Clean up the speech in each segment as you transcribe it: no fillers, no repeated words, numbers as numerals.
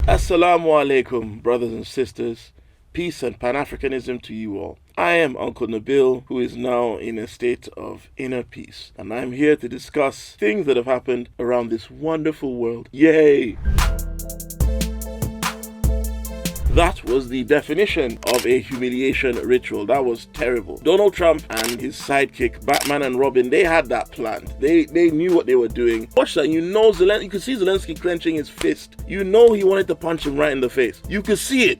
Assalamu alaikum, brothers and sisters. Peace and Pan-Africanism to you all. I am Uncle Nabil, who is now in a state of inner peace, and I'm here to discuss things that have happened around this wonderful world. Yay! That was the definition of a humiliation ritual. That was terrible. Donald Trump and his sidekick, Batman and Robin, they had that planned. They knew what they were doing. Watch that. You could see Zelensky clenching his fist. You know he wanted to punch him right in the face. You could see it.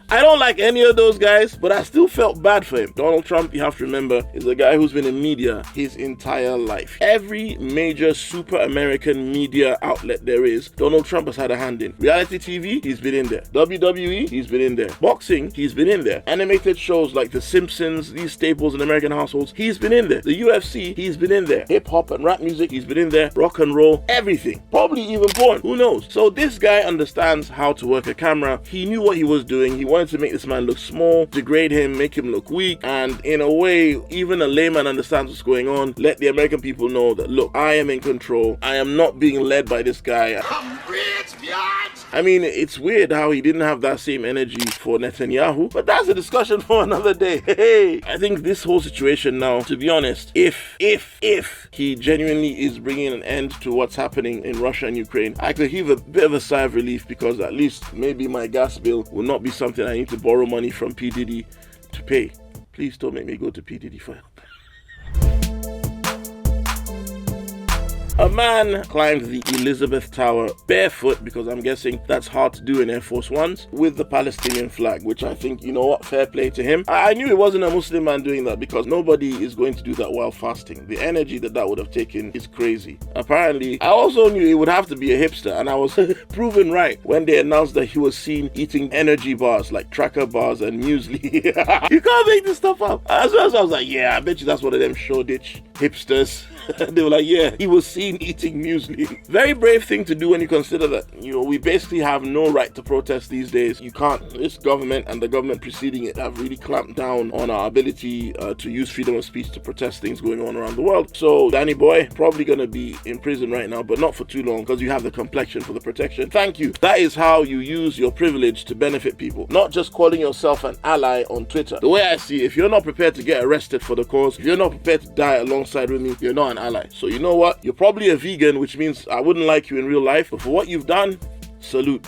I don't like any of those guys, but I still felt bad for him. Donald Trump, you have to remember, is a guy who's been in media his entire life. Every major super American media outlet there is, Donald Trump has had a hand in. Reality TV, he's been in there. WWE, he's been in there. Boxing, he's been in there. Animated shows like The Simpsons, these staples in American households, he's been in there. The UFC, he's been in there. Hip hop and rap music, he's been in there. Rock and roll, everything. Probably even porn, who knows? So this guy understands how to work a camera. He knew what he was doing. He wanted to make this man look small, degrade him, make him look weak, and in a way, even a layman understands what's going on. Let the American people know that, look, I am in control. I am not being led by this guy. I mean, it's weird how he didn't have that same energy for Netanyahu, but that's a discussion for another day. Hey, I think this whole situation now, to be honest, if he genuinely is bringing an end to what's happening in Russia and Ukraine, I could heave a bit of a sigh of relief, because at least maybe my gas bill will not be something I need to borrow money from P. Diddy to pay. Please don't make me go to P. Diddy for help. A man climbed the Elizabeth Tower barefoot, because I'm guessing that's hard to do in Air Force Ones, with the Palestinian flag, which I think, you know what, fair play to him. I knew it wasn't a Muslim man doing that, because nobody is going to do that while fasting. The energy that would have taken is crazy. Apparently, I also knew it would have to be a hipster, and I was proven right when they announced that he was seen eating energy bars like Tracker bars and muesli. You can't make this stuff up. As well as I was like, yeah, I bet you that's one of them Shoreditch hipsters. They were like, yeah, he was seen eating muesli. Very brave thing to do when you consider that, we basically have no right to protest these days. You can't. This government and the government preceding it have really clamped down on our ability to use freedom of speech to protest things going on around the world. So Danny boy, probably going to be in prison right now, but not for too long, because you have the complexion for the protection. Thank you. That is how you use your privilege to benefit people, not just calling yourself an ally on Twitter. The way I see it, if you're not prepared to get arrested for the cause, if you're not prepared to die alongside with me, you're not an ally. So you know what? You're probably a vegan, which means I wouldn't like you in real life, but for what you've done, salute.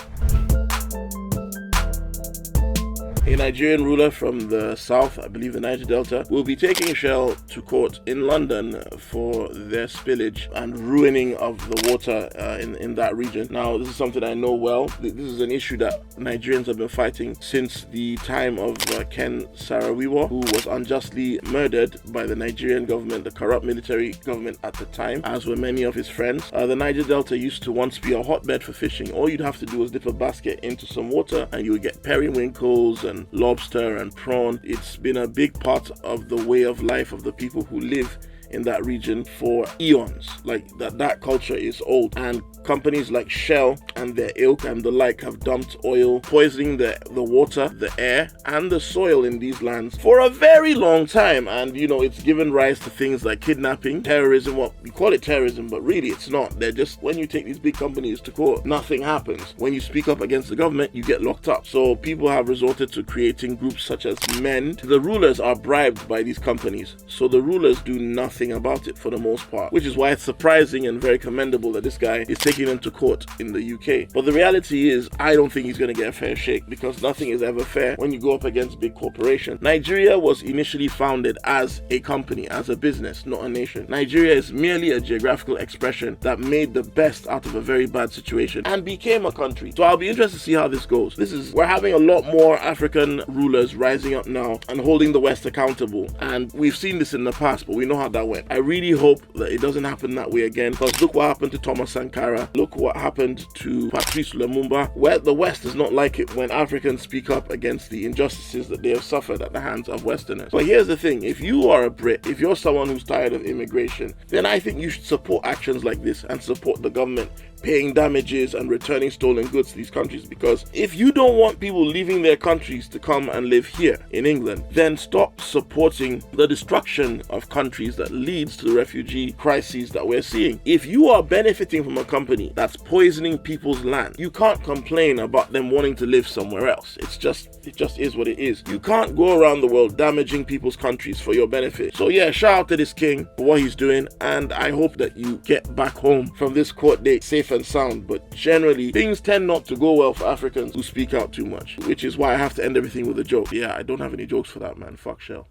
A Nigerian ruler from the south, I believe the Niger Delta, will be taking Shell to court in London for their spillage and ruining of the water in that region. Now, this is something I know well. This is an issue that Nigerians have been fighting since the time of Ken Saro-Wiwa, who was unjustly murdered by the Nigerian government, the corrupt military government at the time, as were many of his friends. The Niger Delta used to once be a hotbed for fishing. All you'd have to do was dip a basket into some water and you would get periwinkles and lobster and prawn. It's been a big part of the way of life of the people who live in that region for eons. Like that culture is old, and companies like Shell and their ilk and the like have dumped oil, poisoning the water, the air, and the soil in these lands for a very long time. And it's given rise to things like kidnapping, terrorism. Well, we call it terrorism, but really it's not. They're just, when you take these big companies to court, nothing happens. When you speak up against the government, you get locked up. So people have resorted to creating groups such as MEND. The rulers are bribed by these companies, so the rulers do nothing about it for the most part, which is why it's surprising and very commendable that this guy is taking them to court in the UK. But the reality is, I don't think he's going to get a fair shake, because nothing is ever fair when you go up against big corporations. Nigeria was initially founded as a company, as a business, not a nation. Nigeria is merely a geographical expression that made the best out of a very bad situation and became a country. So I'll be interested to see how this goes. We're having a lot more African rulers rising up now and holding the West accountable. And we've seen this in the past, but we know how that went. I really hope that it doesn't happen that way again, because look what happened to Thomas Sankara. Look what happened to Patrice Lumumba. Where the West does not like it when Africans speak up against the injustices that they have suffered at the hands of Westerners. But here's the thing, if you are a Brit, if you're someone who's tired of immigration, then I think you should support actions like this and support the government paying damages and returning stolen goods to these countries. Because if you don't want people leaving their countries to come and live here in England, then stop supporting the destruction of countries that leads to the refugee crises that we're seeing. If you are benefiting from a company that's poisoning people's land, you can't complain about them wanting to live somewhere else. It just is what it is. You can't go around the world damaging people's countries for your benefit. So yeah, shout out to this king for what he's doing, and I hope that you get back home from this court date safe and sound. But generally, things tend not to go well for Africans who speak out too much, which is why I have to end everything with a joke. Yeah, I don't have any jokes for that, man. Fuck Shell.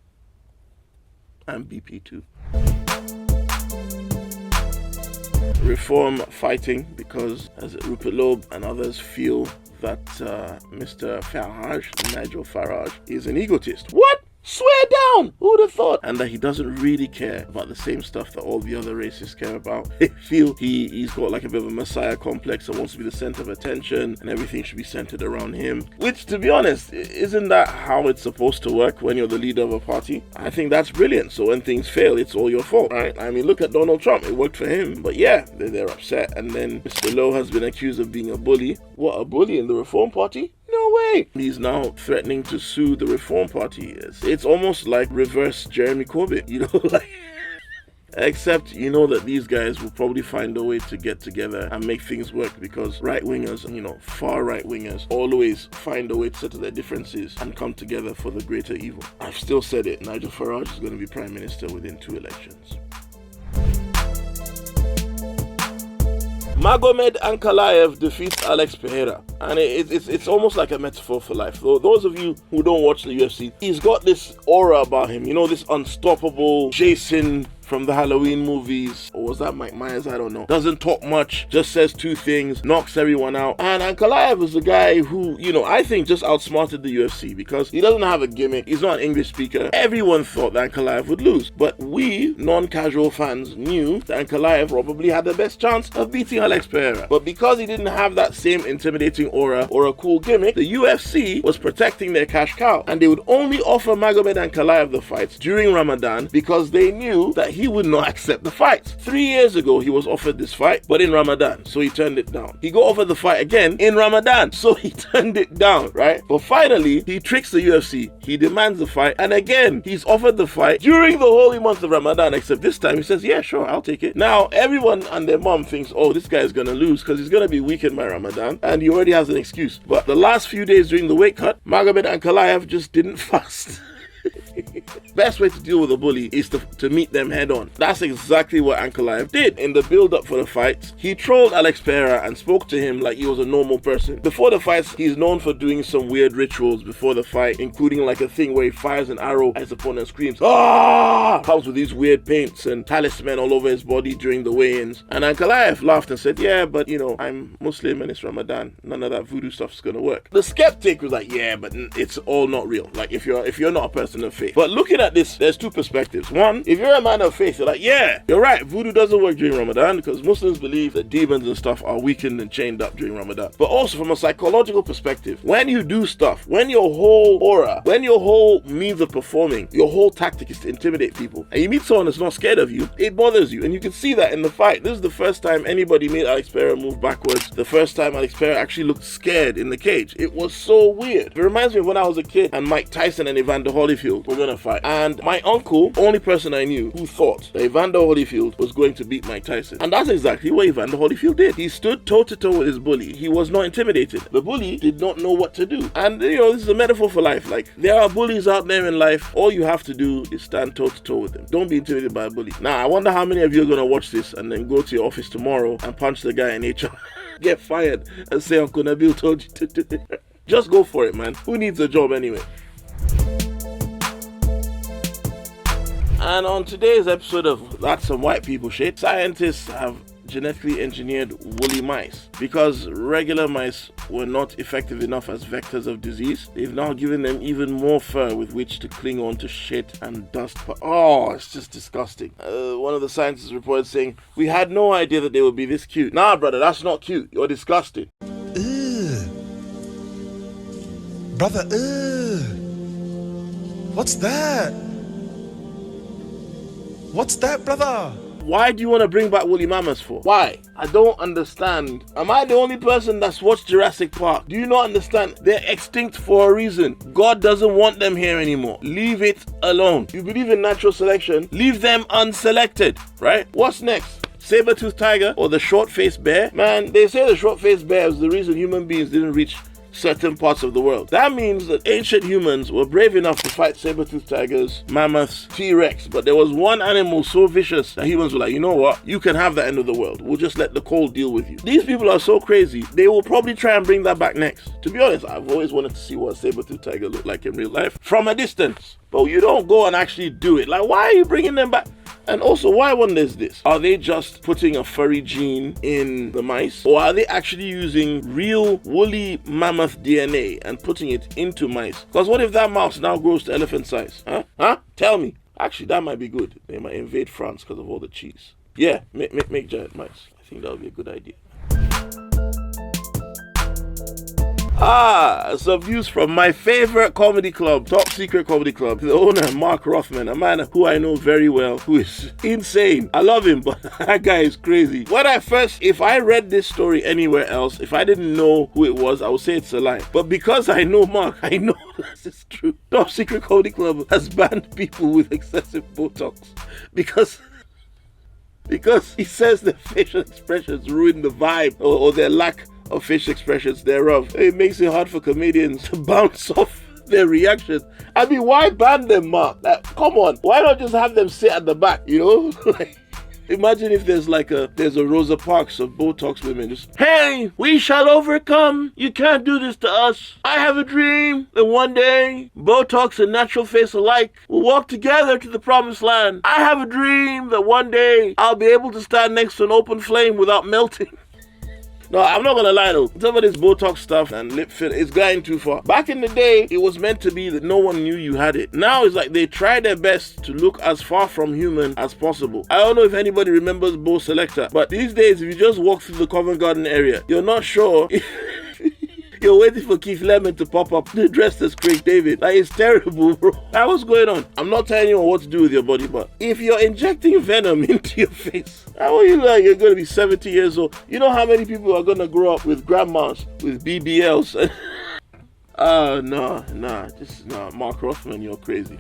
And BP too. Reform fighting because, as Rupert Loeb and others feel that Mr. Nigel Farage, is an egotist. What? Swear down! Who'd have thought? And that he doesn't really care about the same stuff that all the other racists care about. They feel he's got like a bit of a messiah complex and wants to be the center of attention and everything should be centered around him. Which, to be honest, isn't that how it's supposed to work when you're the leader of a party? I think that's brilliant. So when things fail, it's all your fault, right? I mean, look at Donald Trump. It worked for him. But yeah, they're upset. And then Mr. Lowe has been accused of being a bully. What, a bully in the Reform Party? No way. He's now threatening to sue the Reform Party. It's almost like reverse Jeremy Corbyn, you know, like... Except you know that these guys will probably find a way to get together and make things work, because right-wingers, you know, far right-wingers always find a way to settle their differences and come together for the greater evil. I've still said it, Nigel Farage is going to be Prime Minister within 2 elections. Magomed Ankalaev defeats Alex Pereira, and it's almost like a metaphor for life. So those of you who don't watch the UFC, he's got this aura about him, you know, this unstoppable Jason from the Halloween movies, or was that Mike Myers? I don't know. Doesn't talk much, just says 2 things, knocks everyone out. And Ankalaev is the guy who, you know, I think just outsmarted the UFC because he doesn't have a gimmick. He's not an English speaker. Everyone thought that Ankalaev would lose, but we non-casual fans knew that Ankalaev probably had the best chance of beating Alex Pereira. But because he didn't have that same intimidating aura or a cool gimmick, the UFC was protecting their cash cow, and they would only offer Magomed Ankalaev the fights during Ramadan because they knew that he would not accept the fights. 3 years ago, he was offered this fight, but in Ramadan, so he turned it down. He got offered the fight again in Ramadan, so he turned it down, right? But finally, he tricks the UFC. He demands the fight, and again, he's offered the fight during the holy month of Ramadan, except this time he says, yeah, sure, I'll take it. Now, everyone and their mom thinks, oh, this guy is going to lose because he's going to be weakened by Ramadan, and he already has an excuse. But the last few days during the weight cut, Magomed Ankalaev just didn't fast. Best way to deal with a bully is to meet them head on. That's exactly what Ankalaev did. In the build-up for the fights, he trolled Alex Pereira and spoke to him like he was a normal person. Before the fights, he's known for doing some weird rituals before the fight, including like a thing where he fires an arrow at his opponent, screams, "Ah!" Comes with these weird paints and talisman all over his body during the weigh-ins. And Ankalaev laughed and said, yeah, but you know, I'm Muslim and it's Ramadan. None of that voodoo stuff's gonna work. The skeptic was like, yeah, but it's all not real. Like if you're not a person of faith. But looking at this, there's 2 perspectives. One, if you're a man of faith, you're like, yeah, you're right, voodoo doesn't work during Ramadan because Muslims believe that demons and stuff are weakened and chained up during Ramadan. But also from a psychological perspective, when you do stuff, when your whole aura, when your whole means of performing, your whole tactic is to intimidate people, and you meet someone that's not scared of you, it bothers you. And you can see that in the fight. This is the first time anybody made Alex Pereira move backwards. The first time Alex Pereira actually looked scared in the cage. It was so weird. It reminds me of when I was a kid and Mike Tyson and Evander Holyfield were gonna fight. And my uncle, only person I knew who thought that Evander Holyfield was going to beat Mike Tyson. And that's exactly what Evander Holyfield did. He stood toe-to-toe with his bully. He was not intimidated. The bully did not know what to do. And you know, this is a metaphor for life. Like, there are bullies out there in life. All you have to do is stand toe-to-toe with them. Don't be intimidated by a bully. Now, I wonder how many of you are going to watch this and then go to your office tomorrow and punch the guy in HR, get fired, and say Uncle Nabil told you to do it. Just go for it, man. Who needs a job anyway? And on today's episode of That's Some White People Shit, scientists have genetically engineered woolly mice. Because regular mice were not effective enough as vectors of disease, they've now given them even more fur with which to cling on to shit and dust. Oh, it's just disgusting. One of the scientists reported saying, "We had no idea that they would be this cute." Nah, brother, that's not cute. You're disgusting. Ugh. Brother, ugh. What's that? What's that, brother? Why do you want to bring back woolly mammoths for? Why? I don't understand. Am I the only person that's watched Jurassic Park? Do you not understand? They're extinct for a reason. God doesn't want them here anymore. Leave it alone. You believe in natural selection, leave them unselected, right? What's next? Saber-toothed tiger or the short-faced bear? Man, they say the short-faced bear is the reason human beings didn't reach certain parts of the world. That means that ancient humans were brave enough to fight saber-toothed tigers, mammoths, T-Rex, but there was one animal so vicious that humans were like, you know what? You can have the end of the world. We'll just let the cold deal with you. These people are so crazy. They will probably try and bring that back next. To be honest, I've always wanted to see what a saber-toothed tiger looked like in real life from a distance. But you don't go and actually do it. Like, why are you bringing them back? And also, why wonder is this? Are they just putting a furry gene in the mice? Or are they actually using real woolly mammoth DNA and putting it into mice? Because what if that mouse now grows to elephant size? Huh? Tell me. Actually, that might be good. They might invade France because of all the cheese. Yeah, make giant mice. I think that would be a good idea. Some views from my favorite comedy club, Top Secret Comedy Club. The owner, Mark Rothman, a man who I know very well, who is insane. I love him, but that guy is crazy. If I read this story anywhere else, if I didn't know who it was, I would say it's a lie. But because I know Mark, I know this is true. Top Secret Comedy Club has banned people with excessive Botox because he says their facial expressions ruin the vibe or their lack of facial expressions thereof. It makes it hard for comedians to bounce off their reactions. I mean, why ban them, Mark? Like, come on, why not just have them sit at the back, you know? Like, imagine if there's a Rosa Parks of Botox women just, hey, we shall overcome. You can't do this to us. I have a dream that one day Botox and natural face alike will walk together to the promised land. I have a dream that one day I'll be able to stand next to an open flame without melting. No, I'm not gonna lie though. Some of this Botox stuff and lip fill is going too far. Back in the day, it was meant to be that no one knew you had it. Now it's like they try their best to look as far from human as possible. I don't know if anybody remembers Bo Selector, but these days, if you just walk through the Covent Garden area, you're not sure if you're waiting for Keith Lemon to pop up dressed as Craig David. Like, it's terrible, bro. Like, what's going on? I'm not telling you what to do with your body, but if you're injecting venom into your face, how are you like you're going to be 70 years old? You know how many people are going to grow up with grandmas, with BBLs? No. Mark Rothman, you're crazy.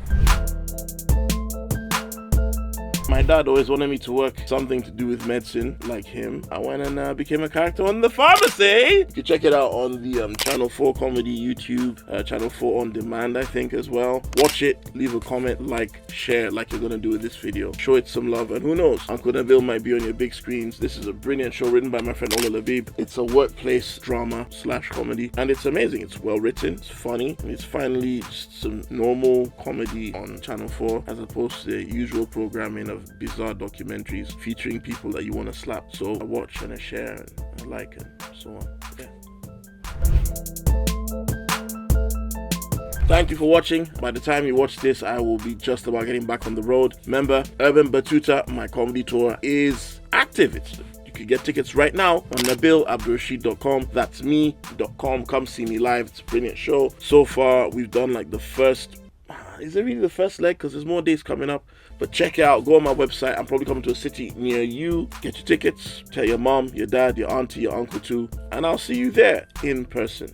My dad always wanted me to work something to do with medicine, like him. I went and became a character on The Pharmacy. You can check it out on the Channel 4 Comedy YouTube, Channel 4 On Demand, I think, as well. Watch it, leave a comment, like, share, like you're gonna do with this video. Show it some love, and who knows, Uncle Nabil might be on your big screens. This is a brilliant show written by my friend Ola Labib. It's a workplace drama / comedy, and it's amazing. It's well written, it's funny, and it's finally just some normal comedy on Channel 4, as opposed to the usual programming of bizarre documentaries featuring people that you want to slap. So I watch and I share and I like and so on. Yeah. Thank you for watching. By the time you watch this, I will be just about getting back on the road. Remember, Urban Batuta, my comedy tour, is active. You can get tickets right now on nabilabdulrashid.com. That's me.com. Come see me live. It's a brilliant show. So far, we've done like the first... Is it really the first leg? Because there's more days coming up. But check it out. Go on my website. I'm probably coming to a city near you. Get your tickets. Tell your mom, your dad, your auntie, your uncle too. And I'll see you there in person.